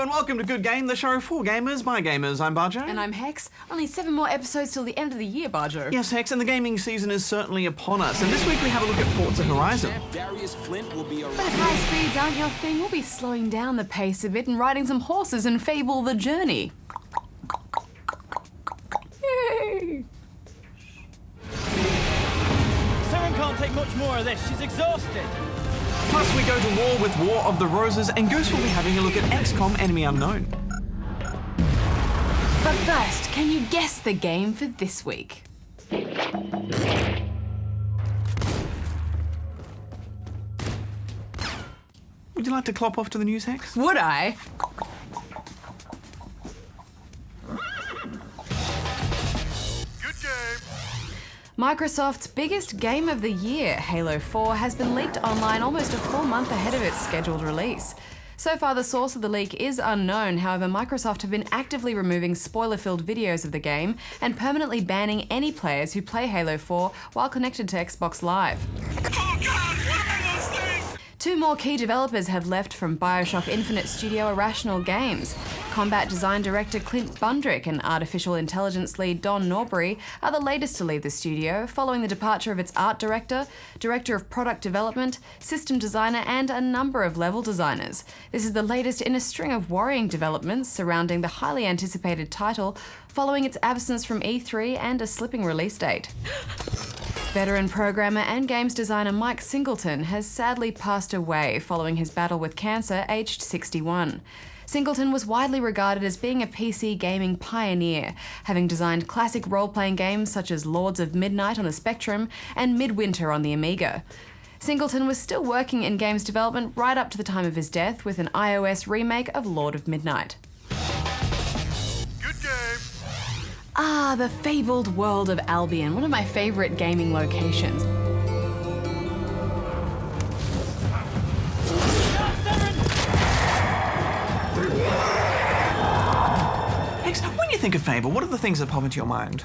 and welcome to Good Game, the show for gamers by gamers. I'm Barjo. And I'm Hex. Only 7 more episodes till the end of the year, Barjo. Yes, Hex, and the gaming season is certainly upon us. And this week we have a look at Forza Horizon. But if high speeds aren't your thing, we'll be slowing down the pace a bit and riding some horses in Fable the Journey. Yay! Saren can't take much more of this. She's exhausted. Plus, we go to war with War of the Roses, and Goose will be having a look at XCOM Enemy Unknown. But first, can you guess the game for this week? Would you like to clop off to the news, Hex? Would I? Microsoft's biggest game of the year, Halo 4, has been leaked online almost a full month ahead of its scheduled release. So far, the source of the leak is unknown. However, Microsoft have been actively removing spoiler-filled videos of the game and permanently banning any players who play Halo 4 while connected to Xbox Live. Oh God, what are those things? 2 more key developers have left from BioShock Infinite studio Irrational Games. Combat design director Clint Bundrick and artificial intelligence lead Don Norbury are the latest to leave the studio, following the departure of its art director, director of product development, system designer, and a number of level designers. This is the latest in a string of worrying developments surrounding the highly anticipated title, following its absence from E3 and a slipping release date. Veteran programmer and games designer Mike Singleton has sadly passed away following his battle with cancer, aged 61. Singleton was widely regarded as being a PC gaming pioneer, having designed classic role-playing games such as Lords of Midnight on the Spectrum and Midwinter on the Amiga. Singleton was still working in games development right up to the time of his death with an iOS remake of Lord of Midnight. Good game. Ah, the fabled world of Albion, one of my favourite gaming locations. Hex, when you think of Fable, what are the things that pop into your mind?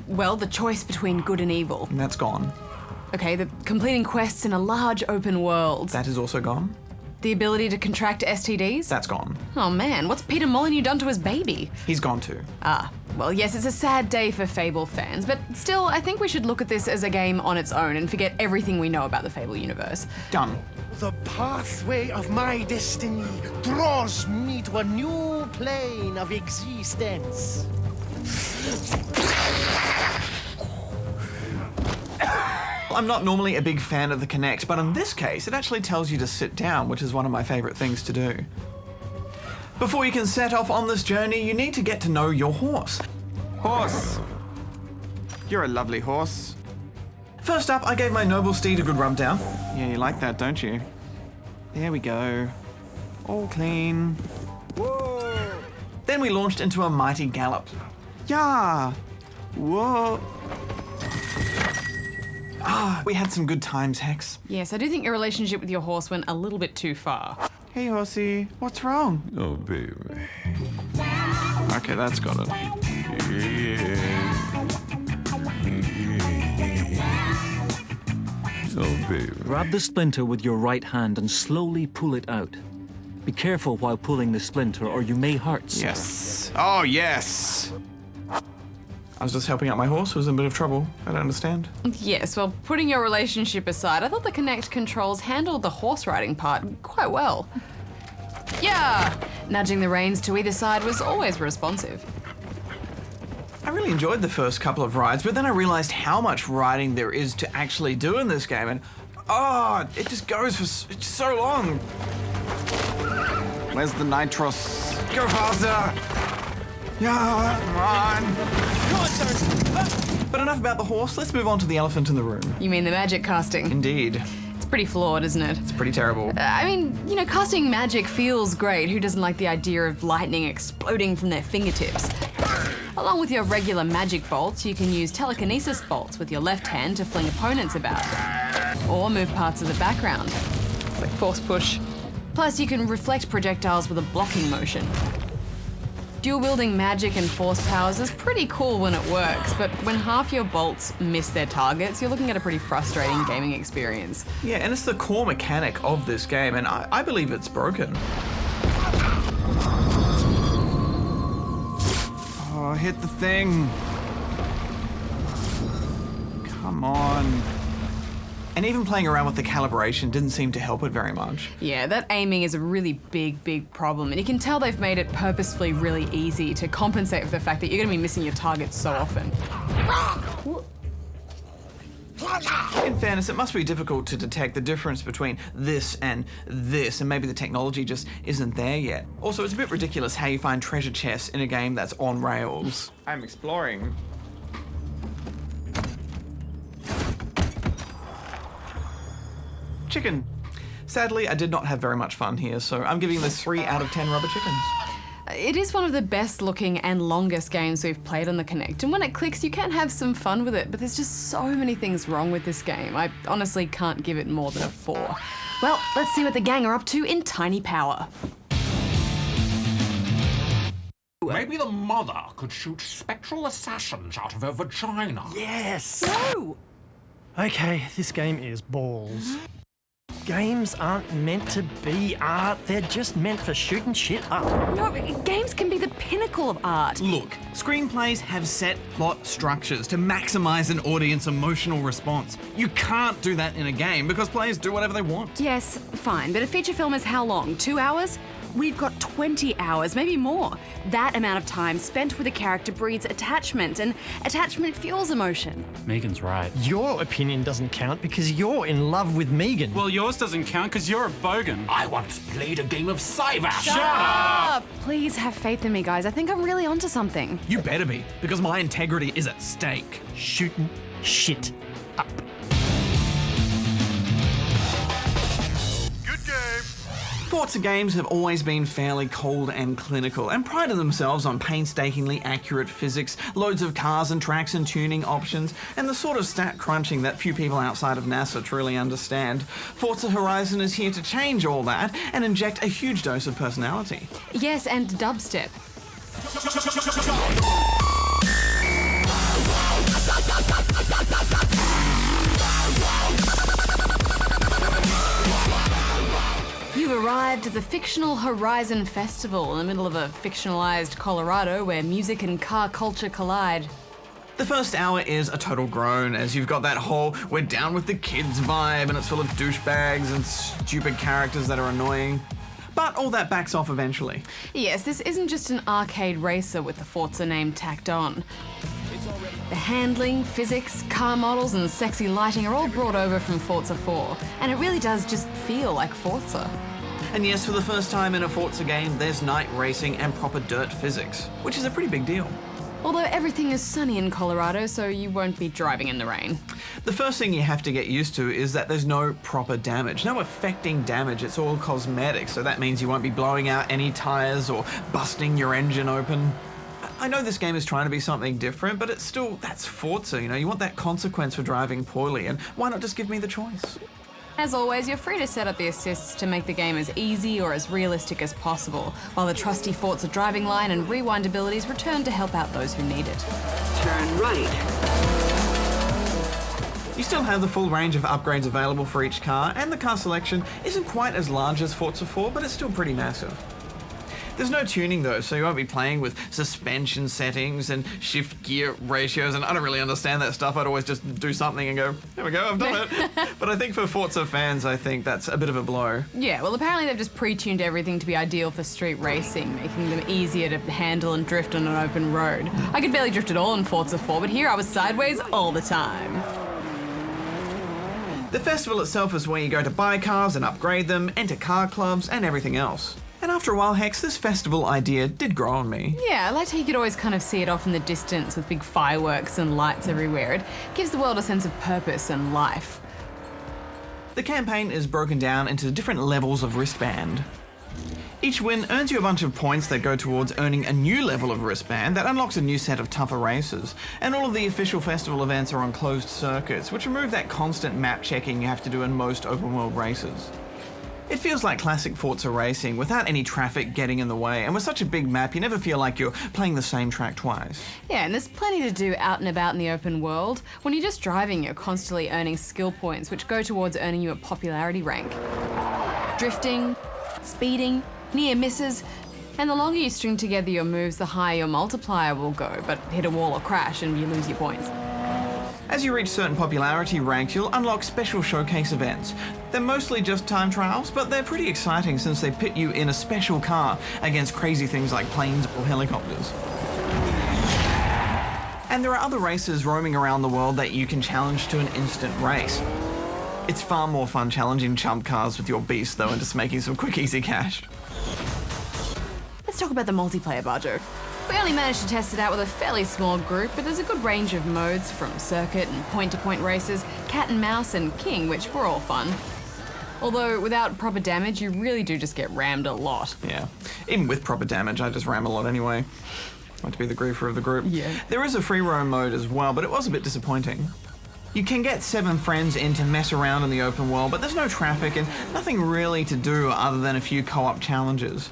Well, the choice between good and evil. And that's gone. Okay, the completing quests in a large open world. That is also gone. The ability to contract STDs? That's gone. Oh man, what's Peter Molyneux done to his baby? He's gone too. Ah, well yes, it's a sad day for Fable fans, but still, I think we should look at this as a game on its own and forget everything we know about the Fable universe. Done. The pathway of my destiny draws me to a new plane of existence. I'm not normally a big fan of the Kinect, but in this case, it actually tells you to sit down, which is one of my favourite things to do. Before you can set off on this journey, you need to get to know your horse. Horse. You're a lovely horse. First up, I gave my noble steed a good rub down. Yeah, you like that, don't you? There we go. All clean. Whoa. Then we launched into a mighty gallop. Yeah. Whoa. Ah, we had some good times, Hex. Yes, I do think your relationship with your horse went a little bit too far. Hey, horsey, what's wrong? Oh, baby. Okay, that's got it. Oh, baby. Grab the splinter with your right hand and slowly pull it out. Be careful while pulling the splinter or you may hurt someone. Yes. Oh, yes. I was just helping out my horse who was in a bit of trouble. I don't understand. Yes, well, putting your relationship aside, I thought the Kinect controls handled the horse riding part quite well. Yeah! Nudging the reins to either side was always responsive. I really enjoyed the first couple of rides, but then I realized how much riding there is to actually do in this game, and it just goes for so long. Where's the nitros? Go faster! Yeah, come on! Come on, Saren. But enough about the horse, let's move on to the elephant in the room. You mean the magic casting? Indeed. It's pretty flawed, isn't it? It's pretty terrible. I mean, you know, casting magic feels great. Who doesn't like the idea of lightning exploding from their fingertips? Along with your regular magic bolts, you can use telekinesis bolts with your left hand to fling opponents about. Or move parts of the background, like force push. Plus, you can reflect projectiles with a blocking motion. Dual-wielding magic and force powers is pretty cool when it works, but when half your bolts miss their targets, you're looking at a pretty frustrating gaming experience. Yeah, and it's the core mechanic of this game, and I believe it's broken. Oh, hit the thing. Come on. And even playing around with the calibration didn't seem to help it very much. Yeah, that aiming is a really big problem, and you can tell they've made it purposefully really easy to compensate for the fact that you're going to be missing your targets so often. In fairness, it must be difficult to detect the difference between this, and maybe the technology just isn't there yet. Also, it's a bit ridiculous how you find treasure chests in a game that's on rails. I'm exploring. Chicken. Sadly, I did not have very much fun here, so I'm giving this 3 out of 10 rubber chickens. It is one of the best looking and longest games we've played on the Kinect, and when it clicks you can have some fun with it, but there's just so many things wrong with this game. I honestly can't give it more than a 4. Well, let's see what the gang are up to in Tiny Power. Maybe the mother could shoot spectral assassins out of her vagina. Yes! No! Okay, this game is balls. Games aren't meant to be art, they're just meant for shooting shit up. No, games can be the pinnacle of art. Look, screenplays have set plot structures to maximize an audience emotional response. You can't do that in a game because players do whatever they want. Yes, fine, but a feature film is how long? 2 hours? We've got 20 hours, maybe more. That amount of time spent with a character breeds attachment, and attachment fuels emotion. Megan's right. Your opinion doesn't count because you're in love with Megan. Well, yours doesn't count because you're a bogan. I once played a game of Cyber. Shut up! Please have faith in me, guys. I think I'm really onto something. You better be, because my integrity is at stake. Shooting shit up. Good game. Forza games have always been fairly cold and clinical, and prided themselves on painstakingly accurate physics, loads of cars and tracks and tuning options, and the sort of stat crunching that few people outside of NASA truly understand. Forza Horizon is here to change all that and inject a huge dose of personality. Yes, and dubstep. You've arrived at the fictional Horizon Festival in the middle of a fictionalized Colorado where music and car culture collide. The first hour is a total groan, as you've got that whole we're down with the kids vibe, and it's full of douchebags and stupid characters that are annoying. But all that backs off eventually. Yes, this isn't just an arcade racer with the Forza name tacked on. The handling, physics, car models and sexy lighting are all brought over from Forza 4, and it really does just feel like Forza. And yes, for the first time in a Forza game, there's night racing and proper dirt physics, which is a pretty big deal. Although everything is sunny in Colorado, so you won't be driving in the rain. The first thing you have to get used to is that there's no proper damage, no affecting damage, it's all cosmetic, so that means you won't be blowing out any tyres or busting your engine open. I know this game is trying to be something different, but it's still, that's Forza, you know, you want that consequence for driving poorly, and why not just give me the choice? As always, you're free to set up the assists to make the game as easy or as realistic as possible, while the trusty Forza driving line and rewind abilities return to help out those who need it. Turn right. You still have the full range of upgrades available for each car, and the car selection isn't quite as large as Forza 4, but it's still pretty massive. There's no tuning though, so you won't be playing with suspension settings and shift gear ratios, and I don't really understand that stuff. I'd always just do something and go, there we go, I've done it. But I think for Forza fans, I think that's a bit of a blow. Yeah, well apparently they've just pre-tuned everything to be ideal for street racing, making them easier to handle and drift on an open road. I could barely drift at all in Forza 4, but here I was sideways all the time. The festival itself is where you go to buy cars and upgrade them, enter car clubs and everything else. And after a while, Hex, this festival idea did grow on me. Yeah, I liked how you could always kind of see it off in the distance with big fireworks and lights everywhere. It gives the world a sense of purpose and life. The campaign is broken down into different levels of wristband. Each win earns you a bunch of points that go towards earning a new level of wristband that unlocks a new set of tougher races. And all of the official festival events are on closed circuits, which remove that constant map checking you have to do in most open world races. It feels like classic Forza racing without any traffic getting in the way, and with such a big map you never feel like you're playing the same track twice. Yeah, and there's plenty to do out and about in the open world. When you're just driving, you're constantly earning skill points, which go towards earning you a popularity rank. Drifting, speeding, near misses, And the longer you string together your moves, the higher your multiplier will go, but hit a wall or crash and you lose your points. As you reach certain popularity ranks, you'll unlock special showcase events. They're mostly just time trials, but they're pretty exciting since they pit you in a special car against crazy things like planes or helicopters. And there are other races roaming around the world that you can challenge to an instant race. It's far more fun challenging chump cars with your beast though and just making some quick easy cash. Let's talk about the multiplayer, Barjo. We only managed to test it out with a fairly small group, but there's a good range of modes from circuit and point-to-point races, cat and mouse and king, which were all fun. Although without proper damage, you really do just get rammed a lot. Yeah, even with proper damage, I just ram a lot anyway. I want to be the griefer of the group. Yeah. There is a free roam mode as well, but it was a bit disappointing. You can get 7 friends in to mess around in the open world, but there's no traffic and nothing really to do other than a few co-op challenges.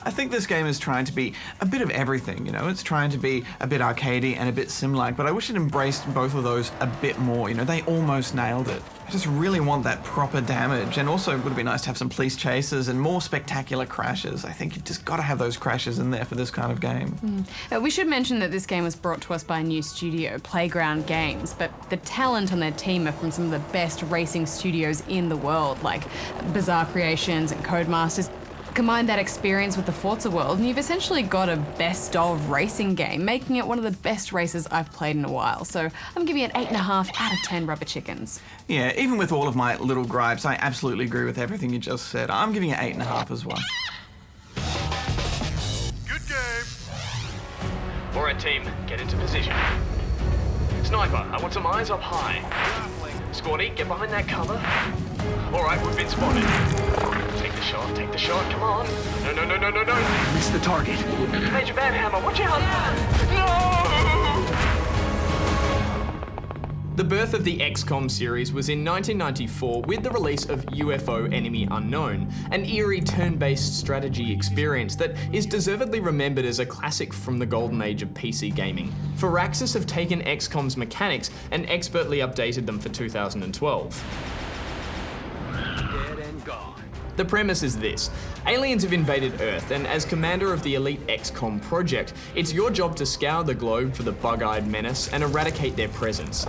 I think this game is trying to be a bit of everything, you know? It's trying to be a bit arcadey and a bit sim-like, but I wish it embraced both of those a bit more, you know? They almost nailed it. I just really want that proper damage, and also it would be nice to have some police chases and more spectacular crashes. I think you've just got to have those crashes in there for this kind of game. We should mention that this game was brought to us by a new studio, Playground Games, but the talent on their team are from some of the best racing studios in the world, like Bizarre Creations and Codemasters. Combine that experience with the Forza world and you've essentially got a best of racing game, making it one of the best races I've played in a while. So I'm giving it 8.5 out of 10 rubber chickens. Yeah, even with all of my little gripes, I absolutely agree with everything you just said. I'm giving it 8.5 as well. Good game. All right, team, get into position. Sniper, I want some eyes up high. Squaddy, get behind that cover. All right, we've been spotted. Take the shot, come on. No. Miss the target. Major Van Hammer, watch out! No! The birth of the XCOM series was in 1994 with the release of UFO Enemy Unknown, an eerie turn-based strategy experience that is deservedly remembered as a classic from the golden age of PC gaming. Firaxis have taken XCOM's mechanics and expertly updated them for 2012. The premise is this. Aliens have invaded Earth, and as commander of the elite XCOM project, it's your job to scour the globe for the bug-eyed menace and eradicate their presence.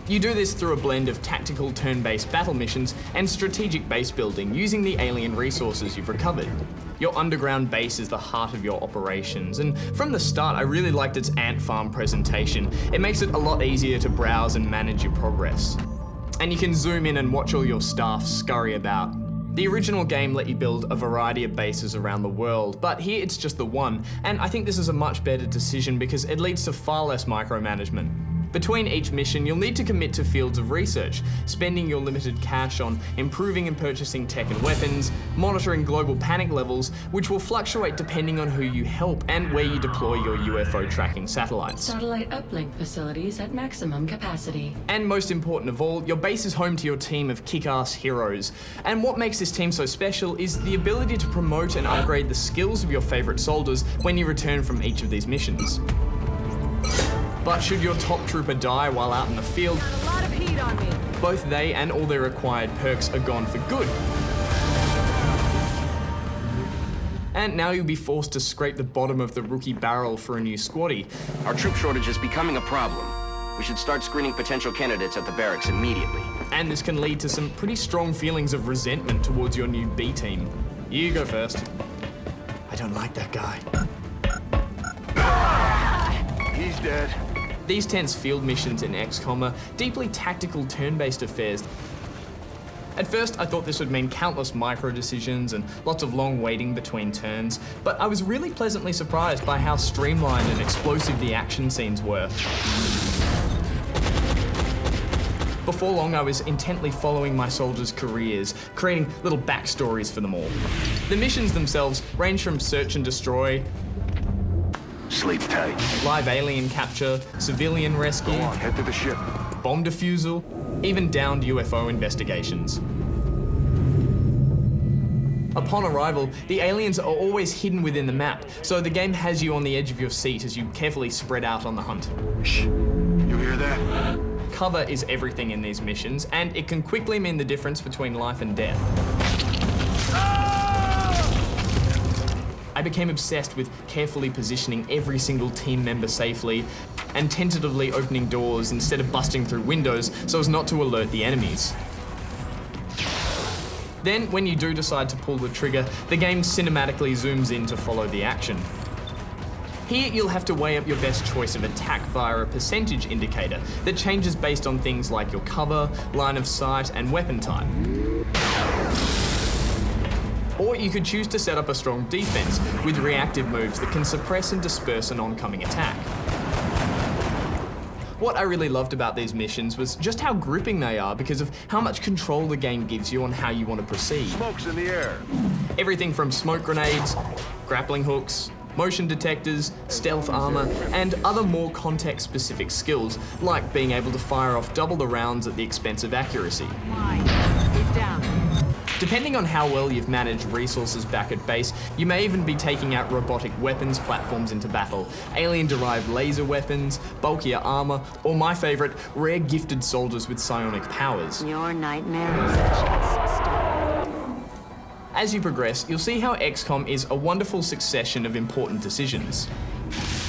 You do this through a blend of tactical turn-based battle missions and strategic base building using the alien resources you've recovered. Your underground base is the heart of your operations, and from the start I really liked its ant farm presentation. It makes it a lot easier to browse and manage your progress. And you can zoom in and watch all your staff scurry about. The original game let you build a variety of bases around the world, but here it's just the one, and I think this is a much better decision because it leads to far less micromanagement. Between each mission, you'll need to commit to fields of research, spending your limited cash on improving and purchasing tech and weapons, monitoring global panic levels, which will fluctuate depending on who you help and where you deploy your UFO tracking satellites. Satellite uplink facilities at maximum capacity. And most important of all, your base is home to your team of kick-ass heroes. And what makes this team so special is the ability to promote and upgrade the skills of your favorite soldiers when you return from each of these missions. But should your top trooper die while out in the field, A lot of heat on me. both they and all their acquired perks are gone for good. And now you'll be forced to scrape the bottom of the rookie barrel for a new squaddy. Our troop shortage is becoming a problem. We should start screening potential candidates at the barracks immediately. And this can lead to some pretty strong feelings of resentment towards your new B team. You go first. I don't like that guy. He's dead. These tense field missions in XCOM are deeply tactical turn-based affairs. At first, I thought this would mean countless micro decisions and lots of long waiting between turns, but I was really pleasantly surprised by how streamlined and explosive the action scenes were. Before long, I was intently following my soldiers' careers, creating little backstories for them all. The missions themselves range from search and destroy, Sleep tight. live alien capture, civilian rescue, Go on, head to the ship. bomb defusal, even downed UFO investigations. Upon arrival, the aliens are always hidden within the map, so the game has you on the edge of your seat as you carefully spread out on the hunt. Shh. You hear that? Cover is everything in these missions, and it can quickly mean the difference between life and death. I became obsessed with carefully positioning every single team member safely and tentatively opening doors instead of busting through windows so as not to alert the enemies. Then, when you do decide to pull the trigger, the game cinematically zooms in to follow the action. Here, you'll have to weigh up your best choice of attack via a percentage indicator that changes based on things like your cover, line of sight, and weapon type. Or you could choose to set up a strong defense with reactive moves that can suppress and disperse an oncoming attack. What I really loved about these missions was just how gripping they are because of how much control the game gives you on how you want to proceed. Smoke's in the air. Everything from smoke grenades, grappling hooks, motion detectors, stealth armor, and other more context-specific skills, like being able to fire off double the rounds at the expense of accuracy. Get down. Depending on how well you've managed resources back at base, you may even be taking out robotic weapons platforms into battle, alien-derived laser weapons, bulkier armor, or my favorite, rare gifted soldiers with psionic powers. Your nightmare has just started. As you progress, you'll see how XCOM is a wonderful succession of important decisions.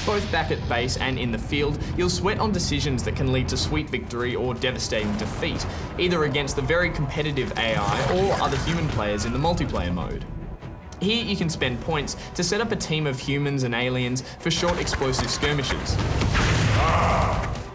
Both back at base and in the field, you'll sweat on decisions that can lead to sweet victory or devastating defeat, either against the very competitive AI or other human players in the multiplayer mode. Here you can spend points to set up a team of humans and aliens for short explosive skirmishes.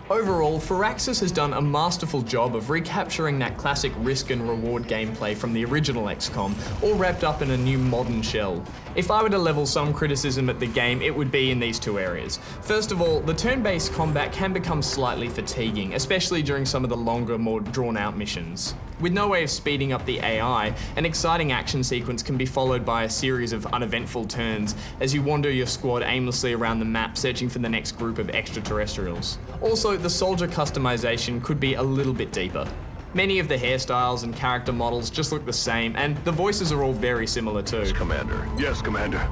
Overall, Firaxis has done a masterful job of recapturing that classic risk and reward gameplay from the original XCOM, all wrapped up in a new modern shell. If I were to level some criticism at the game, it would be in these two areas. First of all, the turn-based combat can become slightly fatiguing, especially during some of the longer, more drawn-out missions. With no way of speeding up the AI, an exciting action sequence can be followed by a series of uneventful turns as you wander your squad aimlessly around the map searching for the next group of extraterrestrials. Also, the soldier customization could be a little bit deeper. Many of the hairstyles and character models just look the same, and the voices are all very similar too. Yes, Commander. Yes, Commander.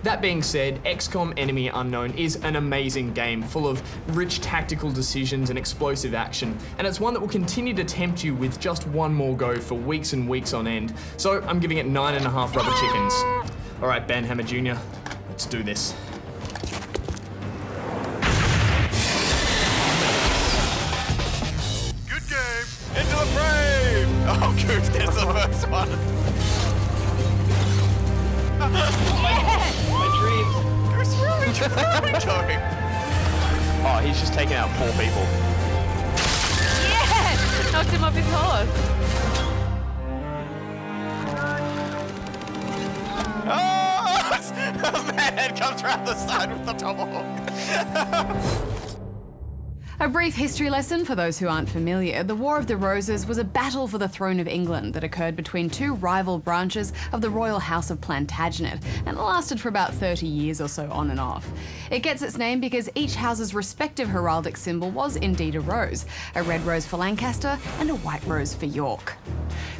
That being said, XCOM Enemy Unknown is an amazing game full of rich tactical decisions and explosive action, and it's one that will continue to tempt you with just one more go for weeks and weeks on end. So I'm giving it 9.5 rubber chickens. All right, Ben Hammer Jr., let's do this. Good game. Into the frame! Oh, good, that's the first one. My dreams. Oh, he's just taken out 4 people. Yeah! Knocked him off his horse. Oh, that head comes around the side with the tomahawk. A brief history lesson for those who aren't familiar. The War of the Roses was a battle for the throne of England that occurred between two rival branches of the royal house of Plantagenet, and it lasted for about 30 years or so on and off. It gets its name because each house's respective heraldic symbol was indeed a rose, a red rose for Lancaster and a white rose for York.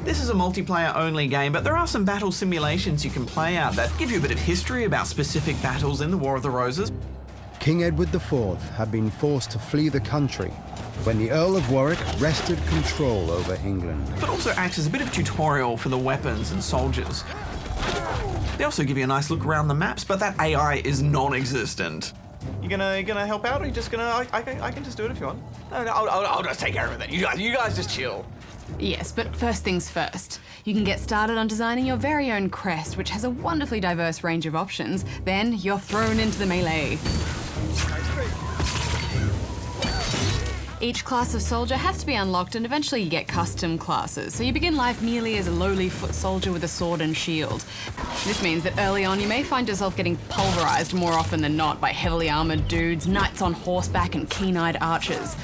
This is a multiplayer-only game, but there are some battle simulations you can play out that give you a bit of history about specific battles in the War of the Roses. King Edward IV had been forced to flee the country when the Earl of Warwick wrested control over England. But also acts as a bit of tutorial for the weapons and soldiers. They also give you a nice look around the maps, but that AI is non-existent. You gonna help out, or you just gonna? I can just do it if you want. No, I'll just take care of it. You guys just chill. Yes, but first things first. You can get started on designing your very own crest, which has a wonderfully diverse range of options. Then you're thrown into the melee. Each class of soldier has to be unlocked, and eventually you get custom classes. So you begin life merely as a lowly foot soldier with a sword and shield. This means that early on you may find yourself getting pulverized more often than not by heavily armored dudes, knights on horseback, and keen-eyed archers.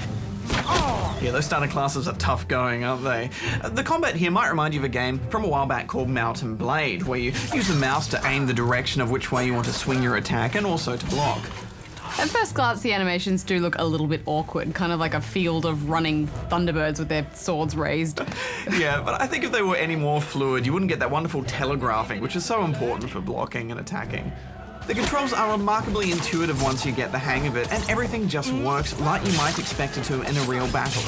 Yeah, those starter classes are tough going, aren't they? The combat here might remind you of a game from a while back called Mount and Blade, where you use the mouse to aim the direction of which way you want to swing your attack and also to block. At first glance, the animations do look a little bit awkward, kind of like a field of running Thunderbirds with their swords raised. Yeah, but I think if they were any more fluid, you wouldn't get that wonderful telegraphing, which is so important for blocking and attacking. The controls are remarkably intuitive once you get the hang of it, and everything just works like you might expect it to in a real battle.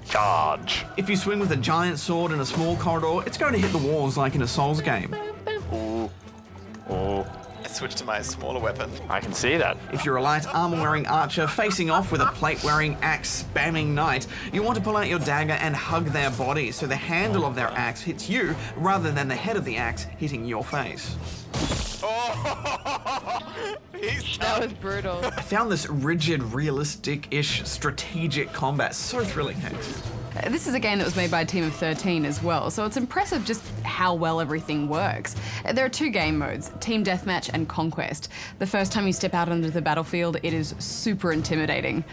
Charge. If you swing with a giant sword in a small corridor, it's going to hit the walls like in a Souls game. switch to my smaller weapon. I can see that. If you're a light armor-wearing archer facing off with a plate-wearing, axe-spamming knight, you want to pull out your dagger and hug their body so the handle of their axe hits you rather than the head of the axe hitting your face. That was brutal. I found this rigid, realistic-ish strategic combat so thrilling, Hex. This is a game that was made by a team of 13 as well, so it's impressive just how well everything works. There are 2 game modes, Team Deathmatch and Conquest. The first time you step out onto the battlefield, it is super intimidating.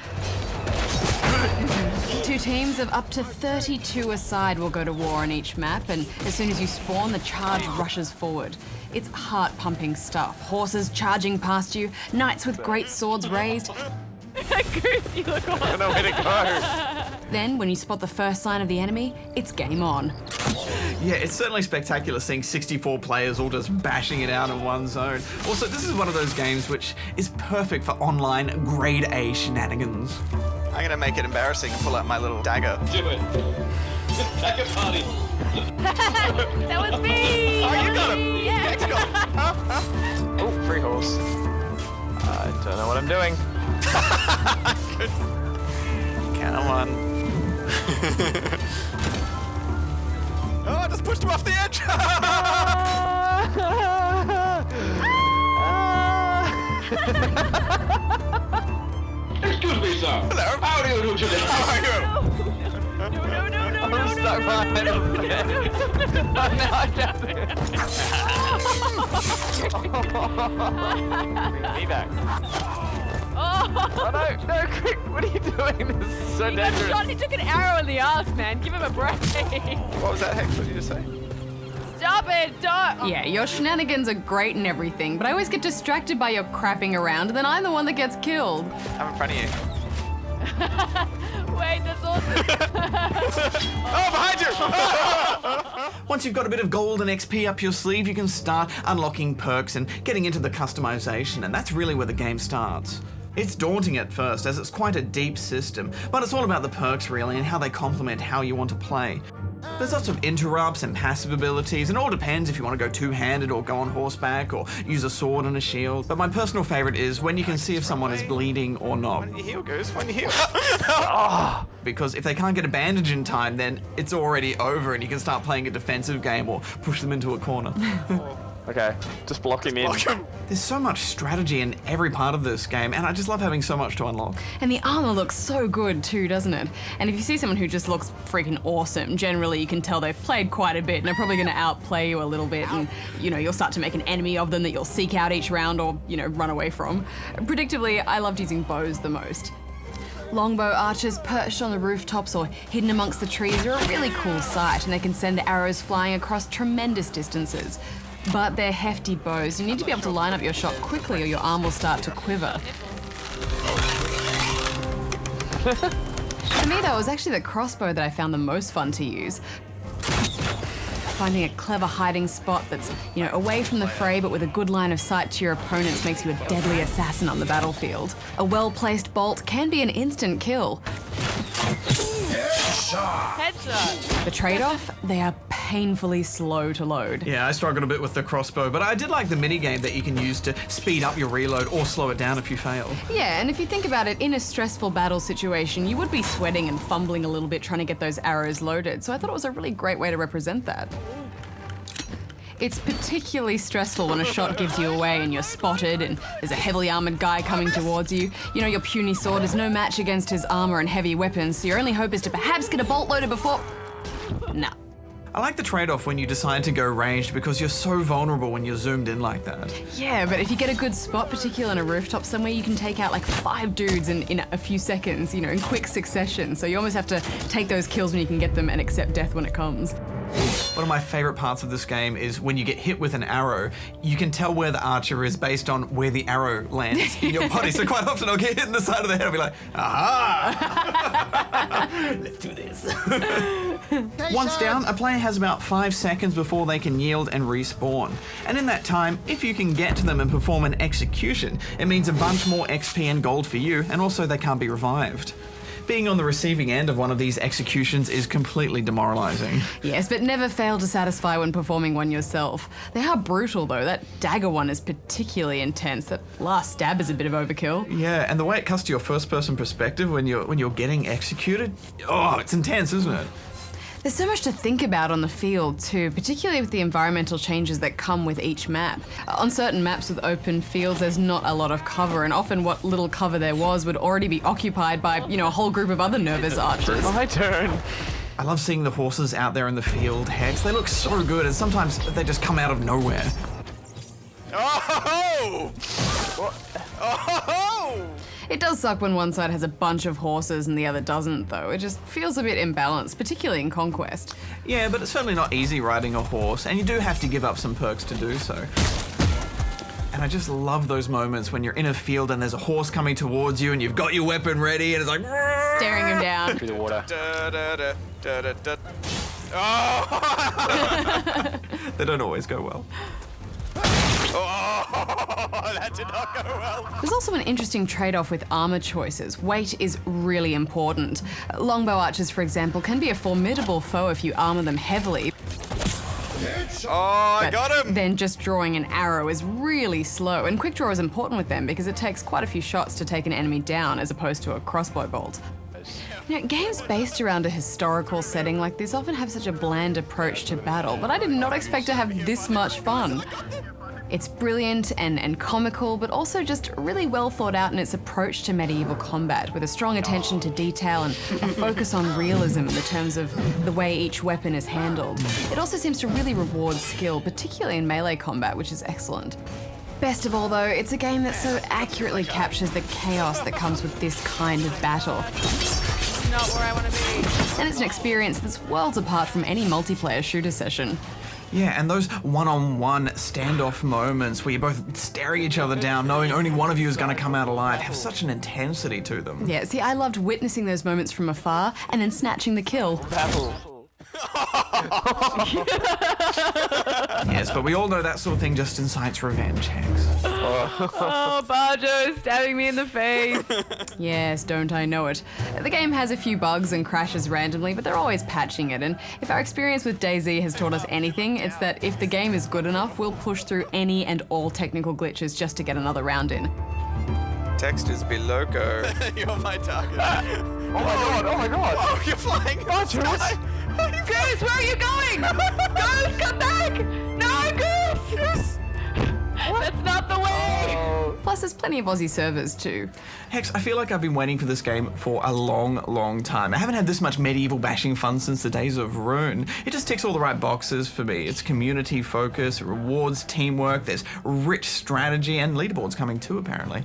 2 teams of up to 32 a side will go to war on each map, and as soon as you spawn, the charge rushes forward. It's heart-pumping stuff. Horses charging past you, knights with great swords raised. Goose, you look awesome. I don't know where to go. Then, when you spot the first sign of the enemy, it's game on. Yeah, it's certainly spectacular seeing 64 players all just bashing it out in one zone. Also, this is one of those games which is perfect for online grade A shenanigans. I'm gonna make it embarrassing and pull out my little dagger. Do it. Dagger party. That was me! Oh, you got him! Yeah. XCOM. Oh, free horse. I don't know what I'm doing. Come on. Oh, I just pushed him off the edge! Excuse me, sir. Hello. How do you do today? How are you? I'm stuck behind him. Now I can't do it. Me back. Oh no, quick, what are you doing? This is so dangerous. He took an arrow in the ass, man. Give him a break. What was that, Hex? What did you just say? Stop it, don't. Yeah, your shenanigans are great and everything, but I always get distracted by your crapping around, and then I'm the one that gets killed. I'm in front of you. Wait, that's awesome. Oh, behind you! Once you've got a bit of gold and XP up your sleeve, you can start unlocking perks and getting into the customization, and that's really where the game starts. It's daunting at first, as it's quite a deep system, but it's all about the perks really and how they complement how you want to play. There's lots of interrupts and passive abilities, and it all depends if you want to go two-handed or go on horseback or use a sword and a shield. But my personal favorite is when you can see if someone is bleeding or not. When you heal, Goose, when you heal. Because if they can't get a bandage in time, then it's already over and you can start playing a defensive game or push them into a corner. Okay, just block him in. Block him. There's so much strategy in every part of this game, and I just love having so much to unlock. And the armor looks so good too, doesn't it? And if you see someone who just looks freaking awesome, generally you can tell they've played quite a bit and they're probably going to outplay you a little bit, and you'll start to make an enemy of them that you'll seek out each round or run away from. Predictably, I loved using bows the most. Longbow archers perched on the rooftops or hidden amongst the trees are a really cool sight, and they can send arrows flying across tremendous distances. But they're hefty bows. You need to be able to line up your shot quickly or your arm will start to quiver. For me though, it was actually the crossbow that I found the most fun to use. Finding a clever hiding spot that's, away from the fray but with a good line of sight to your opponents makes you a deadly assassin on the battlefield. A well-placed bolt can be an instant kill. Headshot. The trade-off? They are painfully slow to load. Yeah, I struggled a bit with the crossbow, but I did like the minigame that you can use to speed up your reload or slow it down if you fail. Yeah, and if you think about it, in a stressful battle situation, you would be sweating and fumbling a little bit trying to get those arrows loaded, so I thought it was a really great way to represent that. It's particularly stressful when a shot gives you away and you're spotted and there's a heavily armored guy coming towards you. Your puny sword is no match against his armor and heavy weapons, so your only hope is to perhaps get a bolt loaded before... Nah. I like the trade-off when you decide to go ranged because you're so vulnerable when you're zoomed in like that. Yeah, but if you get a good spot, particularly on a rooftop somewhere, you can take out like 5 dudes in a few seconds, in quick succession. So you almost have to take those kills when you can get them and accept death when it comes. One of my favorite parts of this game is when you get hit with an arrow, you can tell where the archer is based on where the arrow lands in your body. So quite often I'll get hit in the side of the head, I'll be like, aha! Let's do this. Once down, a player has about 5 seconds before they can yield and respawn. And in that time, if you can get to them and perform an execution, it means a bunch more XP and gold for you, and also they can't be revived. Being on the receiving end of one of these executions is completely demoralizing. Yes, but never fail to satisfy when performing one yourself. They are brutal though. That dagger one is particularly intense. That last stab is a bit of overkill. Yeah, and the way it cuts to your first-person perspective when you're getting executed, oh, it's intense, isn't it? There's so much to think about on the field too, particularly with the environmental changes that come with each map. On certain maps with open fields, there's not a lot of cover, and often what little cover there was would already be occupied by, a whole group of other nervous archers. My turn. I love seeing the horses out there in the field, Hex. They look so good, and sometimes they just come out of nowhere. Oh! Oh! It does suck when one side has a bunch of horses and the other doesn't, though. It just feels a bit imbalanced, particularly in Conquest. Yeah, but it's certainly not easy riding a horse, and you do have to give up some perks to do so. And I just love those moments when you're in a field and there's a horse coming towards you and you've got your weapon ready and it's like... Staring him down. Through the water. Oh! They don't always go well. Oh, that did not go well. There's also an interesting trade-off with armor choices. Weight is really important. Longbow archers, for example, can be a formidable foe if you armor them heavily. Oh, I got him! Then just drawing an arrow is really slow, and quick draw is important with them because it takes quite a few shots to take an enemy down as opposed to a crossbow bolt. Games based around a historical setting like this often have such a bland approach to battle, but I did not expect to have this much fun. It's brilliant and comical, but also just really well thought out in its approach to medieval combat, with a strong attention to detail and a focus on realism in the terms of the way each weapon is handled. It also seems to really reward skill, particularly in melee combat, which is excellent. Best of all though, it's a game that so accurately captures the chaos that comes with this kind of battle. It's not where I want to be. And it's an experience that's worlds apart from any multiplayer shooter session. Yeah, and those one-on-one standoff moments where you're both staring each other down, knowing only one of you is going to come out alive, have such an intensity to them. Yeah, see, I loved witnessing those moments from afar and then snatching the kill. Battle. Yes, but we all know that sort of thing just incites revenge, Hex. Oh, Barjo stabbing me in the face. Yes, don't I know it. The game has a few bugs and crashes randomly, but they're always patching it, and if our experience with DayZ has taught us anything, it's that if the game is good enough, we'll push through any and all technical glitches just to get another round in. Text is below go. You're my target. Oh my god, oh my god. Oh, you're flying. Oh, Goose, where are you going? Goose, come back! No, Goose! That's not the way! Plus, there's plenty of Aussie servers too. Hex, I feel like I've been waiting for this game for a long, long time. I haven't had this much medieval bashing fun since the days of Rune. It just ticks all the right boxes for me. It's community focus, it rewards teamwork, there's rich strategy, and leaderboards coming too, apparently.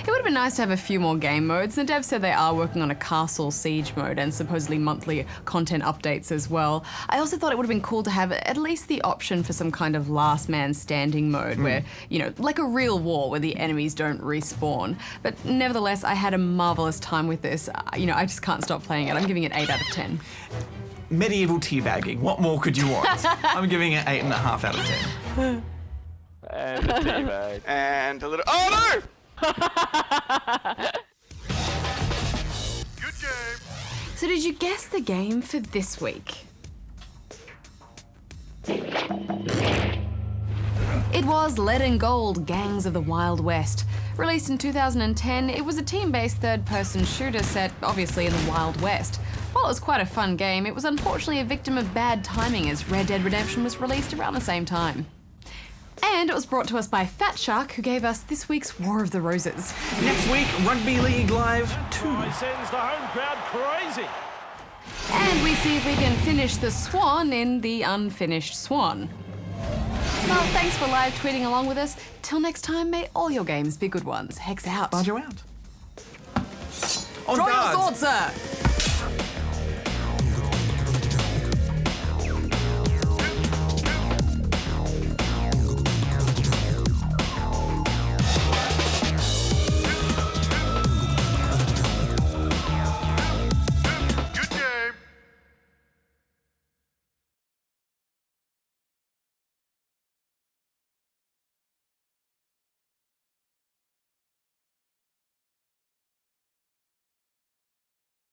It would have been nice to have a few more game modes. The devs said they are working on a castle siege mode and supposedly monthly content updates as well. I also thought it would have been cool to have at least the option for some kind of last man standing mode where, like a real war where the enemies don't respawn. But nevertheless, I had a marvelous time with this. I just can't stop playing it. I'm giving it 8 out of 10. Medieval teabagging. What more could you want? I'm giving it 8.5 out of 10. And a teabag. And a little. Oh no! Good game. So did you guess the game for this week? It was Lead and Gold: Gangs of the Wild West. Released in 2010, it was a team-based third-person shooter set, obviously, in the Wild West. While it was quite a fun game, it was unfortunately a victim of bad timing as Red Dead Redemption was released around the same time. And it was brought to us by Fat Shark, who gave us this week's War of the Roses. Next week, Rugby League Live 2. It sends the home crowd crazy. And we see if we can finish the Swan in the unfinished Swan. Well, thanks for live tweeting along with us. Till next time, may all your games be good ones. Hex out. Barjo out. On Draw guard. your sword, sir!